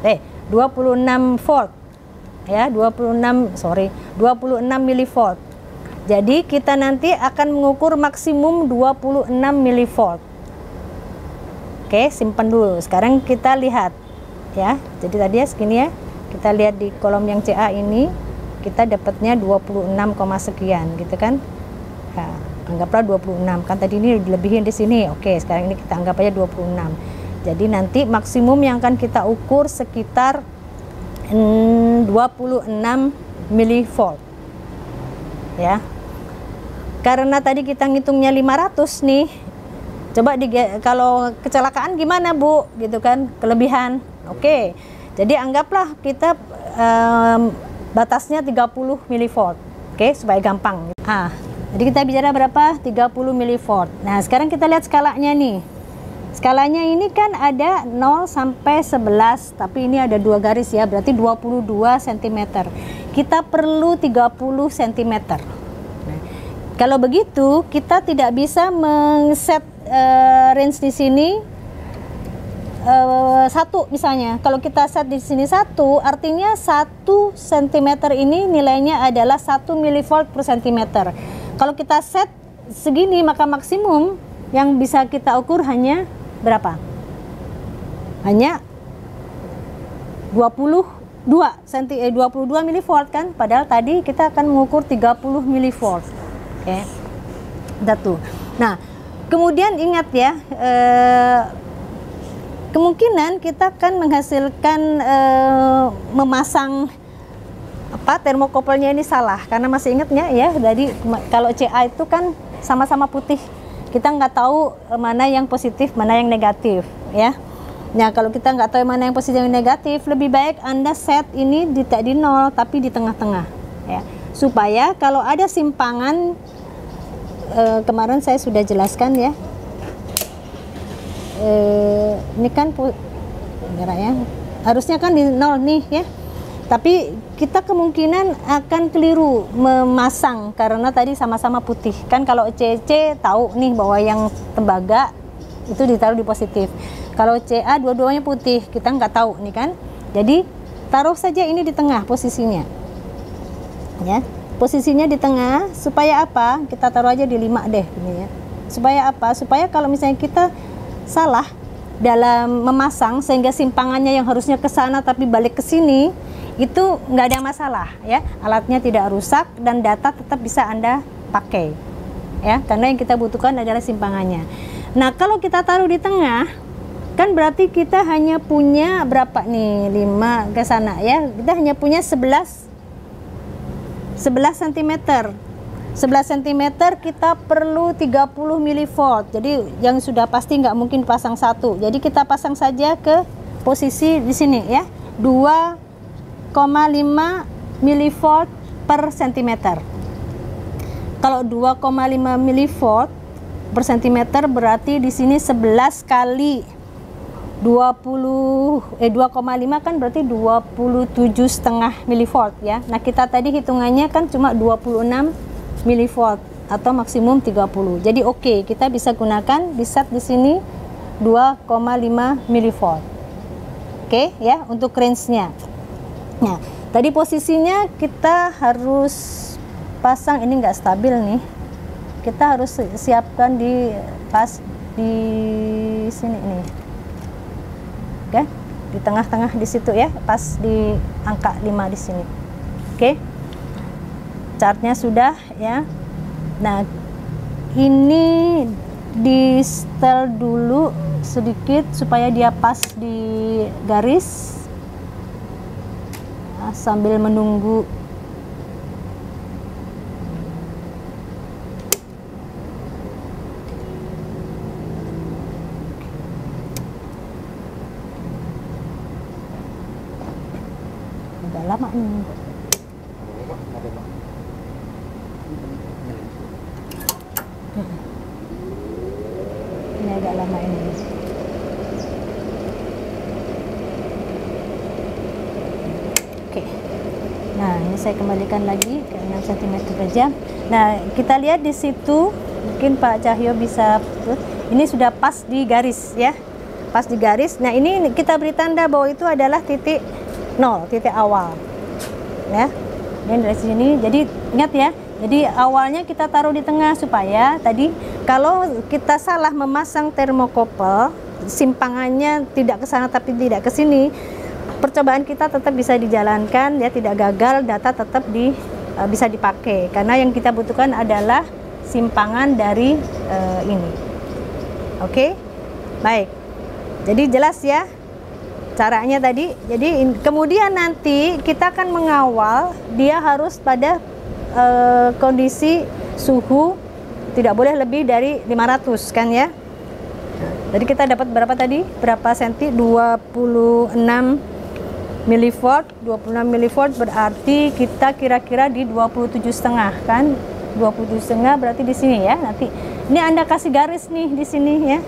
26 volt. Ya, 26 mV. Jadi kita nanti akan mengukur maksimum 26 mV. Oke, simpan dulu. Sekarang kita lihat ya. Jadi tadi ya segini ya. Kita lihat di kolom yang CA ini kita dapatnya 26, sekian gitu kan. Nah, anggaplah 26 kan tadi ini dilebihin di sini. Oke, sekarang ini kita anggap aja 26. Jadi nanti maksimum yang akan kita ukur sekitar 26 mV. Ya. Karena tadi kita ngitungnya 500 nih. Coba kalau kecelakaan gimana, Bu? Gitu kan, kelebihan. Oke. Jadi anggaplah kita batasnya 30 mV. Oke, supaya gampang. Jadi kita bicara berapa? 30 mV. Nah, sekarang kita lihat skalanya nih. Skalanya ini kan ada 0 sampai 11, tapi ini ada 2 garis ya, berarti 22 cm. Kita perlu 30 cm. Nah, kalau begitu kita tidak bisa men-set range di sini 1 misalnya. Kalau kita set di sini 1, artinya 1 cm ini nilainya adalah 1 mV per cm. Kalau kita set segini, maka maksimum yang bisa kita ukur hanya berapa? Hanya 22 mV kan, padahal tadi kita akan mengukur 30 mV. Oke. Nah, kemudian ingat ya, kemungkinan kita akan menghasilkan memasang termokopelnya ini salah, karena masih ingatnya ya, jadi kalau Ca itu kan sama-sama putih, kita nggak tahu mana yang positif, mana yang negatif ya. Nah, kalau kita nggak tahu mana yang positif dan negatif, lebih baik Anda set ini tidak di 0 tapi di tengah-tengah ya, supaya kalau ada simpangan, kemarin saya sudah jelaskan ya, ini kan ya, harusnya kan di 0 nih ya, tapi kita kemungkinan akan keliru memasang karena tadi sama-sama putih kan. Kalau CC tahu nih bahwa yang tembaga itu ditaruh di positif, kalau Ca dua-duanya putih, kita nggak tahu nih kan. Jadi taruh saja ini di tengah posisinya ya, posisinya di tengah. Supaya apa? Kita taruh aja di 5 deh ini ya. Supaya apa? Supaya kalau misalnya kita salah dalam memasang sehingga simpangannya yang harusnya ke sana tapi balik ke sini, itu nggak ada masalah ya, alatnya tidak rusak dan data tetap bisa Anda pakai ya, karena yang kita butuhkan adalah simpangannya. Nah, kalau kita taruh di tengah kan berarti kita hanya punya berapa nih, 5 ke sana ya, kita hanya punya 11 cm. 11 cm kita perlu 30 mV. Jadi yang sudah pasti nggak mungkin pasang satu. Jadi kita pasang saja ke posisi di sini ya, 2,5 mV per cm. Kalau 2,5 mV per cm berarti di sini 11 kali 2,5 kan berarti 27,5 mV ya. Nah, kita tadi hitungannya kan cuma 26 mV atau maksimum 30. Jadi oke, kita bisa gunakan di set di sini 2,5 mV. Oke ya, untuk range-nya. Nah, tadi posisinya kita harus pasang, ini nggak stabil nih. Kita harus siapkan di pas di sini nih. Oke, di tengah-tengah di situ ya, pas di angka 5 di sini. Oke. Chartnya sudah ya. Nah, ini di setel dulu sedikit supaya dia pas di garis. Nah, sambil menunggu udah lama nih. Ini agak lama ini. Oke. Nah, ini saya kembalikan lagi ke 6 cm per jam. Nah, kita lihat di situ, mungkin Pak Cahyo bisa, ini sudah pas di garis ya. Pas di garis. Nah, ini kita beri tanda bahwa itu adalah titik 0, titik awal. Ya. Dan dari sini, jadi ingat ya. Jadi awalnya kita taruh di tengah supaya tadi kalau kita salah memasang termokopel, simpangannya tidak ke sana tapi tidak ke sini, percobaan kita tetap bisa dijalankan ya, tidak gagal, data tetap bisa dipakai karena yang kita butuhkan adalah simpangan dari ini. Oke, baik. Jadi jelas ya caranya tadi. Jadi kemudian nanti kita akan mengawal dia harus pada kondisi suhu tidak boleh lebih dari 500 kan ya. Jadi kita dapat berapa tadi? Berapa senti? 26 mV. 26 mV berarti kita kira-kira di 27,5 kan? 27,5 berarti di sini ya. Nanti ini Anda kasih garis nih di sini ya.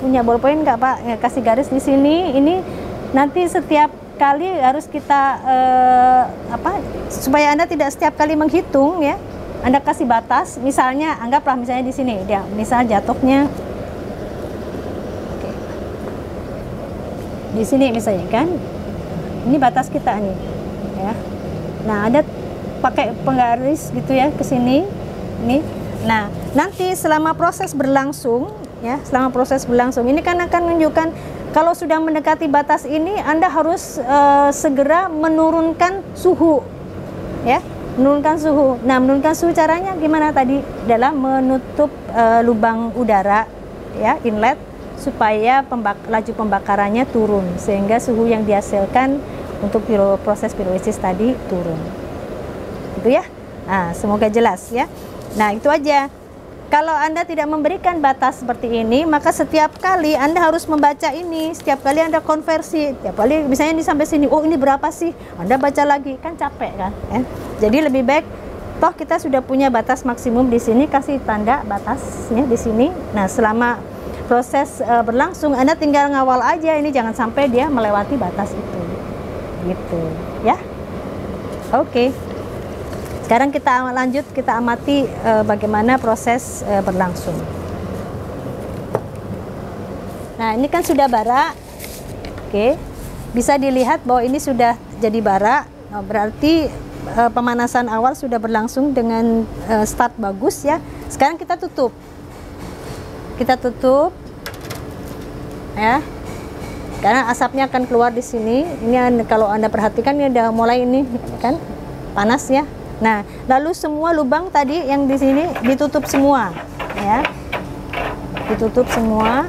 Punya ballpoint nggak Pak? Ya, kasih garis di sini. Ini nanti setiap kali harus kita supaya Anda tidak setiap kali menghitung ya, Anda kasih batas. Misalnya anggaplah misalnya di sini dia misal jatuhnya di sini misalnya kan, ini batas kita nih ya. Nah, Anda pakai penggaris gitu ya ke sini ini. Nah, nanti selama proses berlangsung ya, selama proses berlangsung ini kan akan menunjukkan kalau sudah mendekati batas ini, Anda harus segera menurunkan suhu, ya, menurunkan suhu. Nah, menurunkan suhu caranya gimana tadi? Adalah menutup lubang udara, ya, inlet, supaya laju pembakarannya turun, sehingga suhu yang dihasilkan untuk proses pirolisis tadi turun. Gitu ya. Nah, semoga jelas ya. Nah, itu aja. Kalau Anda tidak memberikan batas seperti ini, maka setiap kali Anda harus membaca ini. Setiap kali Anda konversi, setiap kali misalnya ini sampai sini, oh ini berapa sih? Anda baca lagi, kan capek kan? Ya? Jadi lebih baik, toh kita sudah punya batas maksimum di sini, kasih tanda batasnya di sini. Nah, selama proses berlangsung, Anda tinggal ngawal aja ini, jangan sampai dia melewati batas itu. Gitu, ya. Oke. Sekarang kita lanjut, kita amati bagaimana proses berlangsung. Nah, ini kan sudah bara. Oke. Bisa dilihat bahwa ini sudah jadi bara. Nah, berarti pemanasan awal sudah berlangsung dengan start bagus ya. Sekarang kita tutup. Kita tutup. Ya. Karena asapnya akan keluar di sini. Ini kalau Anda perhatikan ini udah mulai ini kan panas ya. Nah, lalu semua lubang tadi yang di sini ditutup semua, ya, ditutup semua.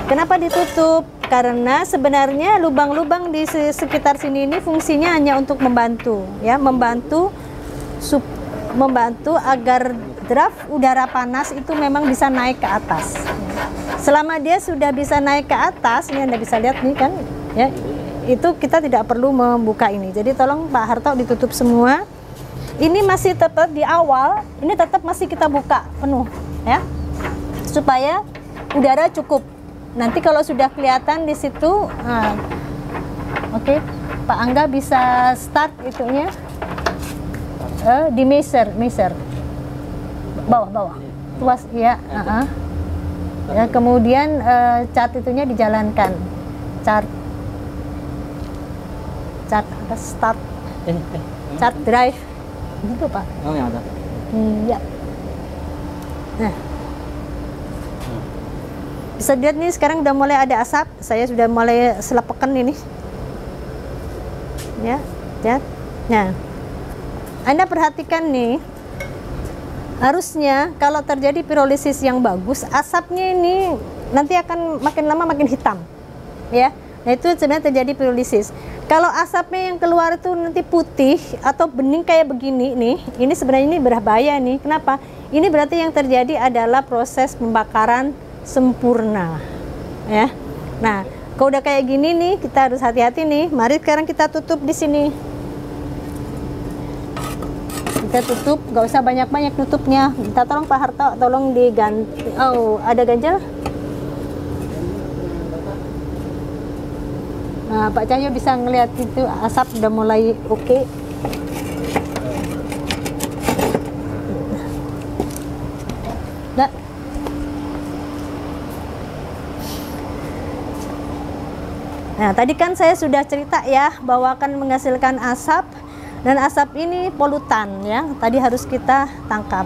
Kenapa ditutup? Karena sebenarnya lubang-lubang di sekitar sini ini fungsinya hanya untuk membantu, ya, membantu agar draft udara panas itu memang bisa naik ke atas. Selama dia sudah bisa naik ke atas, ini Anda bisa lihat nih kan, ya. Itu kita tidak perlu membuka ini. Jadi tolong Pak Harto ditutup semua. Ini masih tetap di awal, ini tetap masih kita buka penuh ya. Supaya udara cukup. Nanti kalau sudah kelihatan di situ, nah, oke, Pak Angga bisa start itunya. Di measure. Bawah. Tuas ya, ya, kemudian chart itunya dijalankan. Chart start, chart drive itu Pak. Oh yang ada. Ya. Nah, bisa dilihat nih sekarang udah mulai ada asap. Saya sudah mulai selepekan ini. Ya. Nah, Anda perhatikan nih. Harusnya kalau terjadi pirolisis yang bagus, asapnya ini nanti akan makin lama makin hitam. Ya. Nah, itu sebenarnya terjadi pirolisis. Kalau asapnya yang keluar itu nanti putih atau bening kayak begini nih, ini sebenarnya ini berbahaya nih. Kenapa? Ini berarti yang terjadi adalah proses pembakaran sempurna, ya. Nah, kalau udah kayak gini nih, kita harus hati-hati nih. Mari sekarang kita tutup di sini. Kita tutup, nggak usah banyak-banyak tutupnya. Kita tolong Pak Harto, tolong diganti. Oh, ada ganjel. Nah, Pak Cahyo bisa ngelihat itu asap udah mulai oke. Nah, tadi kan saya sudah cerita ya bahwa akan menghasilkan asap, dan asap ini polutan ya. Tadi harus kita tangkap.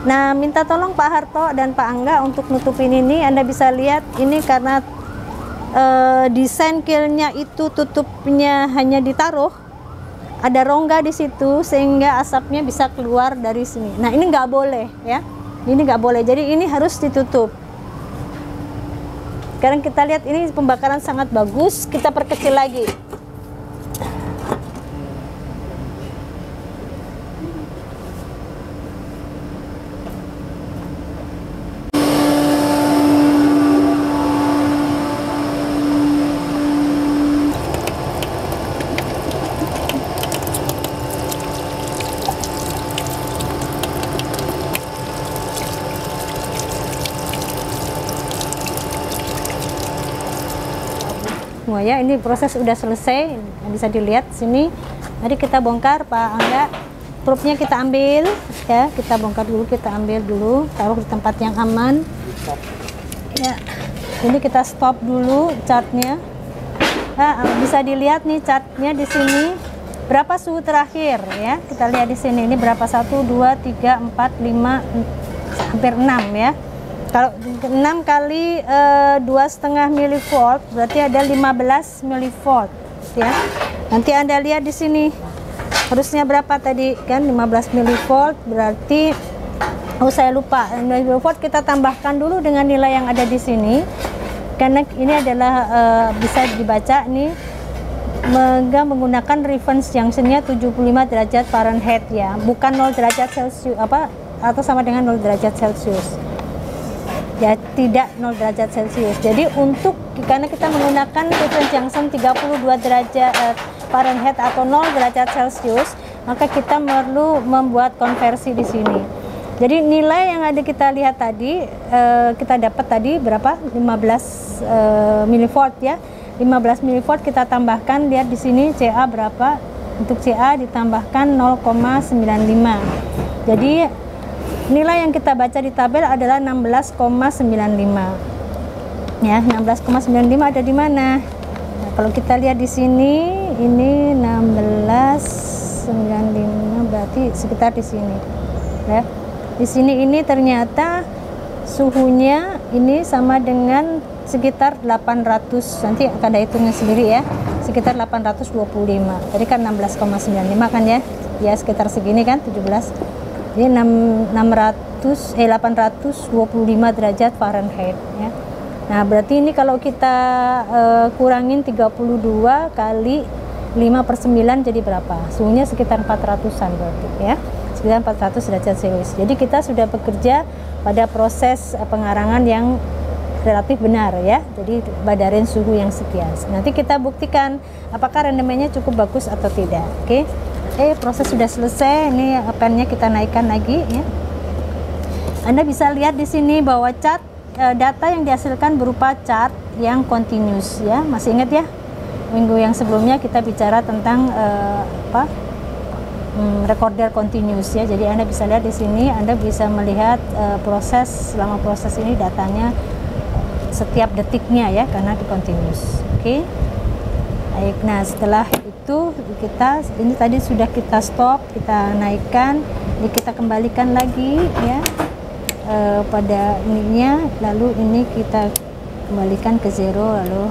Nah, minta tolong Pak Harto dan Pak Angga untuk nutupin ini. Anda bisa lihat ini karena desain kilnya itu tutupnya hanya ditaruh, ada rongga di situ sehingga asapnya bisa keluar dari sini. Nah, ini nggak boleh ya, ini nggak boleh. Jadi ini harus ditutup. Sekarang kita lihat ini pembakaran sangat bagus. Kita perkecil lagi. Ya, ini proses sudah selesai, bisa dilihat sini. Mari kita bongkar Pak Angga. Trupnya kita ambil ya, kita bongkar dulu, kita ambil dulu, taruh di tempat yang aman. Ya, ini kita stop dulu chartnya. Nah, bisa dilihat nih chartnya di sini berapa suhu terakhir ya. Kita lihat di sini ini berapa, 1, 2, 3, 4, 5, hampir 6 ya. Kalau 6 kali 2,5 milivolt berarti ada 15 milivolt ya. Nanti Anda lihat di sini harusnya berapa tadi kan, 15 mV, berarti saya lupa, 15 mV kita tambahkan dulu dengan nilai yang ada di sini, karena ini adalah bisa dibaca nih menggunakan reference junctionnya 75 derajat Fahrenheit ya, bukan 0 derajat Celcius atau sama dengan 0 derajat Celcius ya, tidak 0 derajat Celcius. Jadi karena kita menggunakan reference junction 32 derajat Fahrenheit atau 0 derajat Celcius, maka kita perlu membuat konversi di sini. Jadi nilai yang ada kita lihat tadi, kita dapat tadi berapa? 15 mV ya. 15 mV kita tambahkan, lihat di sini CA berapa? Untuk CA ditambahkan 0,95. Jadi nilai yang kita baca di tabel adalah 16,95 ya. 16,95 ada di mana? Nah, kalau kita lihat di sini ini 16,95 berarti sekitar di sini ya. Di sini ini ternyata suhunya ini sama dengan sekitar 800, nanti akan ada hitungnya sendiri ya, sekitar 825. Tadi kan 16,95 kan ya, ya sekitar segini kan 17. Jadi 825 derajat Fahrenheit ya. Nah berarti ini kalau kita kurangin 32 kali 5/9 jadi berapa? Suhunya sekitar 400-an berarti ya, sekitar 400 derajat Celcius. Jadi kita sudah bekerja pada proses pengarangan yang relatif benar ya, jadi badarin suhu yang sekian. Nanti kita buktikan apakah rendemennya cukup bagus atau tidak. Oke. Proses sudah selesai. Ini pennya kita naikkan lagi ya. Anda bisa lihat di sini bahwa chart data yang dihasilkan berupa chart yang continuous ya. Masih ingat ya? Minggu yang sebelumnya kita bicara tentang recorder continuous ya. Jadi Anda bisa lihat di sini, Anda bisa melihat proses, selama proses ini datanya setiap detiknya ya, karena di continuous. Oke. Baik, nah setelah itu ini tadi sudah kita stop, kita naikkan, ini kita kembalikan lagi ya pada ininya, lalu ini kita kembalikan ke 0, lalu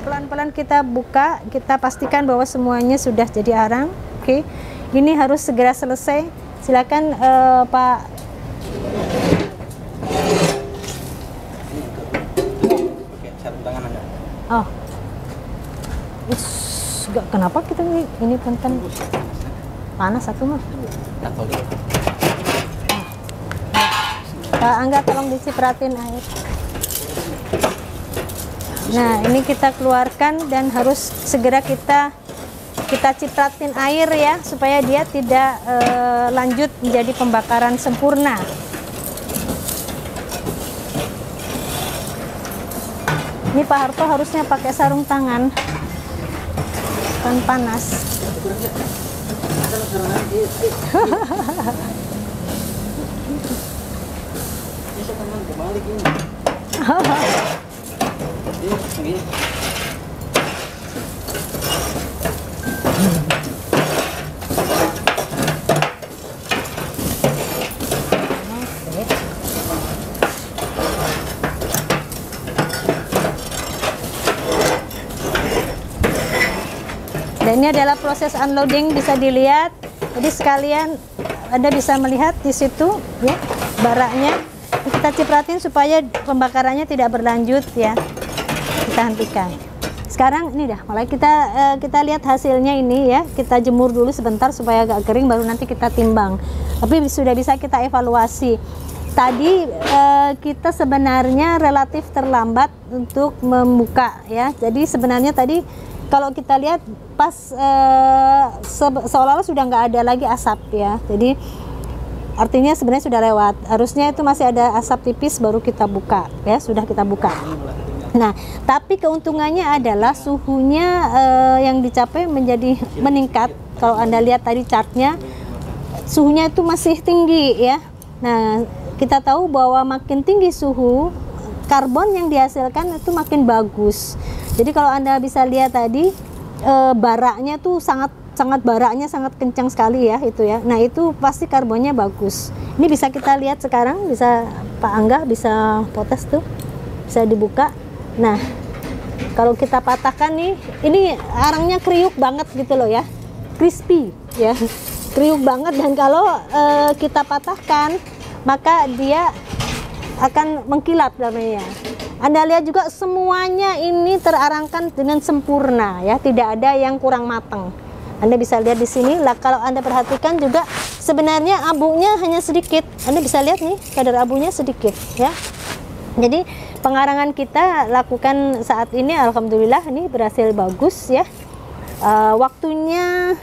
pelan-pelan kita buka, kita pastikan bahwa semuanya sudah jadi arang. Oke, ini harus segera selesai. Silakan Pak. Oh, kenapa kita ini punten panas satu mah. Pak Angga tolong dicipratin air. Nah ini kita keluarkan dan harus segera kita cipratin air ya, supaya dia tidak lanjut menjadi pembakaran sempurna. Ini Pak Harto harusnya pakai sarung tangan, kan panas. Dan ini adalah proses unloading, bisa dilihat. Jadi sekalian Anda bisa melihat di situ ya baraknya. Kita cipratin supaya pembakarannya tidak berlanjut ya. Kita hentikan. Sekarang ini dah mulai kita lihat hasilnya ini ya. Kita jemur dulu sebentar supaya agak kering, baru nanti kita timbang. Tapi sudah bisa kita evaluasi. Tadi kita sebenarnya relatif terlambat untuk membuka ya. Jadi sebenarnya tadi kalau kita lihat pas seolah-olah sudah nggak ada lagi asap ya. Jadi artinya sebenarnya sudah lewat. Harusnya itu masih ada asap tipis baru kita buka ya. Sudah kita buka. Nah, tapi keuntungannya adalah suhunya yang dicapai menjadi meningkat. Kalau Anda lihat tadi chartnya, suhunya itu masih tinggi ya. Nah, kita tahu bahwa makin tinggi suhu, karbon yang dihasilkan itu makin bagus. Jadi kalau Anda bisa lihat tadi baraknya tuh sangat baraknya sangat kencang sekali ya itu ya. Nah, itu pasti karbonnya bagus. Ini bisa kita lihat sekarang, bisa Pak Angga bisa potes tuh. Bisa dibuka. Nah, kalau kita patahkan nih, ini arangnya kriuk banget gitu loh ya. crispy ya, kriuk banget, dan kalau kita patahkan maka dia akan mengkilap namanya. Anda lihat juga semuanya ini terarangkan dengan sempurna ya, tidak ada yang kurang matang. Anda bisa lihat di sini lah, kalau Anda perhatikan juga sebenarnya abunya hanya sedikit. Anda bisa lihat nih kadar abunya sedikit ya. Jadi pengarangan kita lakukan saat ini alhamdulillah ini berhasil bagus ya. Waktunya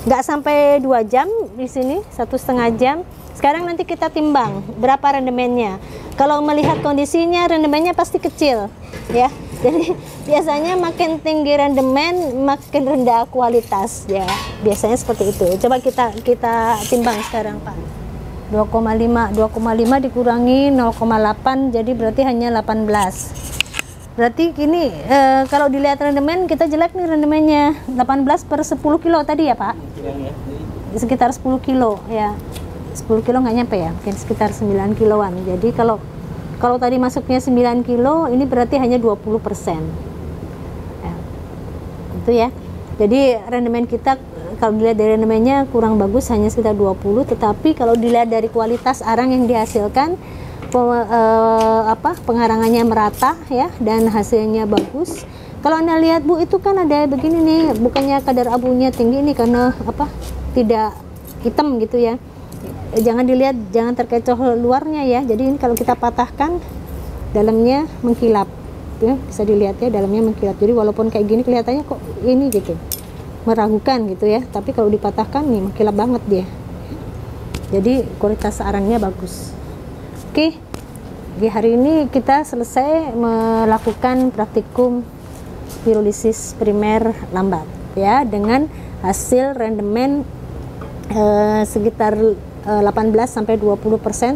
nggak sampai 2 jam di sini, 1,5 jam. Sekarang nanti kita timbang berapa rendemennya. Kalau melihat kondisinya rendemennya pasti kecil ya. Jadi biasanya makin tinggi rendemen makin rendah kualitas ya. Biasanya seperti itu. Coba kita timbang sekarang Pak. 2,5 dikurangi 0,8 jadi berarti hanya 18. Berarti gini kalau dilihat rendemen kita jelek nih rendemennya. 18 per 10 kilo tadi ya Pak? Sekitar 10 kilo ya. 10 kilo nggak nyampe ya, mungkin sekitar 9 kiloan. Jadi kalau tadi masuknya 9 kilo, ini berarti hanya 20%. Ya, itu ya. Jadi rendemen kita kalau dilihat dari rendemennya kurang bagus, hanya sekitar 20, tetapi kalau dilihat dari kualitas arang yang dihasilkan, pengarangannya merata ya, dan hasilnya bagus. Kalau Anda lihat Bu, itu kan ada begini nih, bukannya kadar abunya tinggi nih karena tidak hitam gitu ya. Jangan dilihat, jangan terkecoh luarnya ya. Jadi ini kalau kita patahkan dalamnya mengkilap ya, bisa dilihat ya, dalamnya mengkilap. Jadi walaupun kayak gini kelihatannya kok ini gitu, meragukan gitu ya, tapi kalau dipatahkan nih mengkilap banget dia. Jadi kualitas arangnya bagus. Oke, di hari ini kita selesai melakukan praktikum pirolisis primer lambat ya, dengan hasil rendemen sekitar 18-20%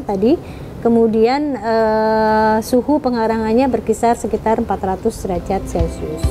tadi. Kemudian suhu pengarangannya berkisar sekitar 400 derajat Celcius.